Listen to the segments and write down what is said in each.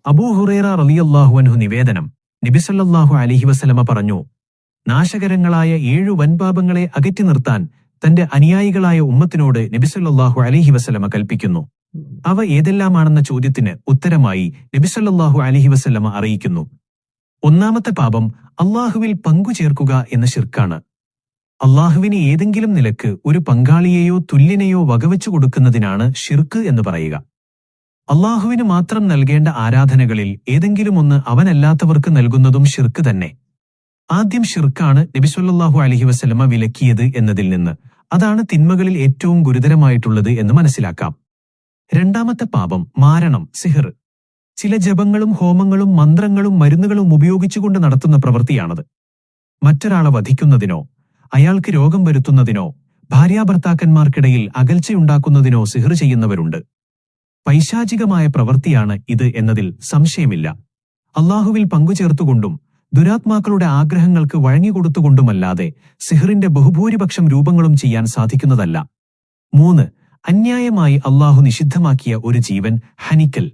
അബൂ ഹുറൈറ റളിയല്ലാഹു അൻഹു നിവേദനം, നബി സല്ലല്ലാഹു അലൈഹി വസല്ലമ പറഞ്ഞു, നാശകരങ്ങളായ 7 വൻപാപങ്ങളെ അകറ്റി നിർത്താൻ തന്റെ അനുയായികളായ ഉമ്മത്തിനോട് നബി സല്ലല്ലാഹു അലൈഹി വസല്ലമ കൽപ്പിക്കുന്നു. അവ ഏതെല്ലാമാണെന്ന ചോദ്യത്തിന് ഉത്തരമായി നബി സല്ലല്ലാഹു അലൈഹി വസല്ലമ അറിയിക്കുന്നു. ഒന്നാമത്തെ പാപം അല്ലാഹുവിൽ പങ്കുചേർക്കുക എന്ന ശിർക്കാണ്. അല്ലാഹുവിന് ഏതെങ്കിലും നിലക്ക് ഒരു പങ്കാളിയെയോ തുല്യനെയോ വകവെച്ചു കൊടുക്കുന്നതിനാണ് ഷിർക്ക് എന്ന് പറയുക. അല്ലാഹുവിന് മാത്രം നൽകേണ്ട ആരാധനകളിൽ ഏതെങ്കിലും ഒന്ന് അവനല്ലാത്തവർക്ക് നൽകുന്നതും ഷിർക്ക് തന്നെ. ആദ്യം ഷിർക്കാണ് നബി സല്ലല്ലാഹു അലൈഹി വസല്ലമ വിലക്കിയത് എന്നതിൽ നിന്ന് അതാണ് തിന്മകളിൽ ഏറ്റവും ഗുരുതരമായിട്ടുള്ളത് എന്ന് മനസ്സിലാക്കാം. രണ്ടാമത്തെ പാപം മാരണം, സിഹർ. ചില ജപങ്ങളും ഹോമങ്ങളും മന്ത്രങ്ങളും മരുന്നുകളും ഉപയോഗിച്ചുകൊണ്ട് നടത്തുന്ന പ്രവൃത്തിയാണത്. മറ്റൊരാളെ വധിക്കുന്നതിനോ അയാൾക്ക് രോഗം വരുത്തുന്നതിനോ ഭാര്യാഭർത്താക്കന്മാർക്കിടയിൽ അകൽച്ചയുണ്ടാക്കുന്നതിനോ സിഹർ ചെയ്യുന്നവരുണ്ട്. പൈശാചികമായ പ്രവൃത്തിയാണ് ഇത് എന്നതിൽ സംശയമില്ല. അല്ലാഹുവിൽ പങ്കുചേർത്തുകൊണ്ടും ദുരാത്മാക്കളുടെ ആഗ്രഹങ്ങൾക്ക് വഴങ്ങിക്കൊടുത്തുകൊണ്ടുമല്ലാതെ സിഹറിന്റെ ബഹുഭൂരിപക്ഷം രൂപങ്ങളും ചെയ്യാൻ സാധിക്കുന്നതല്ല. 3. അന്യായമായി അല്ലാഹു നിഷിദ്ധമാക്കിയ ഒരു ജീവൻ ഹനിക്കൽ.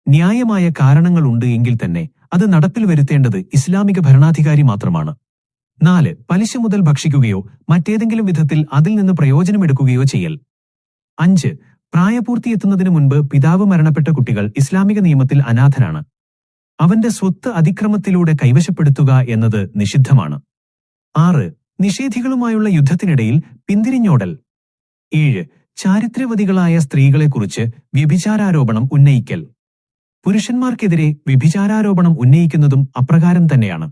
ന്യായമായ കാരണങ്ങളുണ്ട് എങ്കിൽ തന്നെ അത് നടപ്പിൽ വരുത്തേണ്ടത് ഇസ്ലാമിക ഭരണാധികാരി മാത്രമാണ്. 4. പലിശ മുതൽ ഭക്ഷിക്കുകയോ മറ്റേതെങ്കിലും വിധത്തിൽ അതിൽ നിന്ന് പ്രയോജനമെടുക്കുകയോ ചെയ്യൽ. 5. പ്രായപൂർത്തിയെത്തുന്നതിനു മുൻപ് പിതാവ് മരണപ്പെട്ട കുട്ടികൾ ഇസ്ലാമിക നിയമത്തിൽ അനാഥനാണ്. അവന്റെ സ്വത്ത് അതിക്രമത്തിലൂടെ കൈവശപ്പെടുത്തുക എന്നത് നിഷിദ്ധമാണ്. 6. നിഷേധികളുമായുള്ള യുദ്ധത്തിനിടയിൽ പിന്തിരിഞ്ഞോടൽ. 7. ചാരിത്രവതികളായ സ്ത്രീകളെക്കുറിച്ച് വ്യഭിചാരാരോപണം ഉന്നയിക്കൽ. പുരുഷന്മാർക്കെതിരെ വ്യഭിചാരാരോപണം ഉന്നയിക്കുന്നതും അപ്രകാരം തന്നെയാണ്.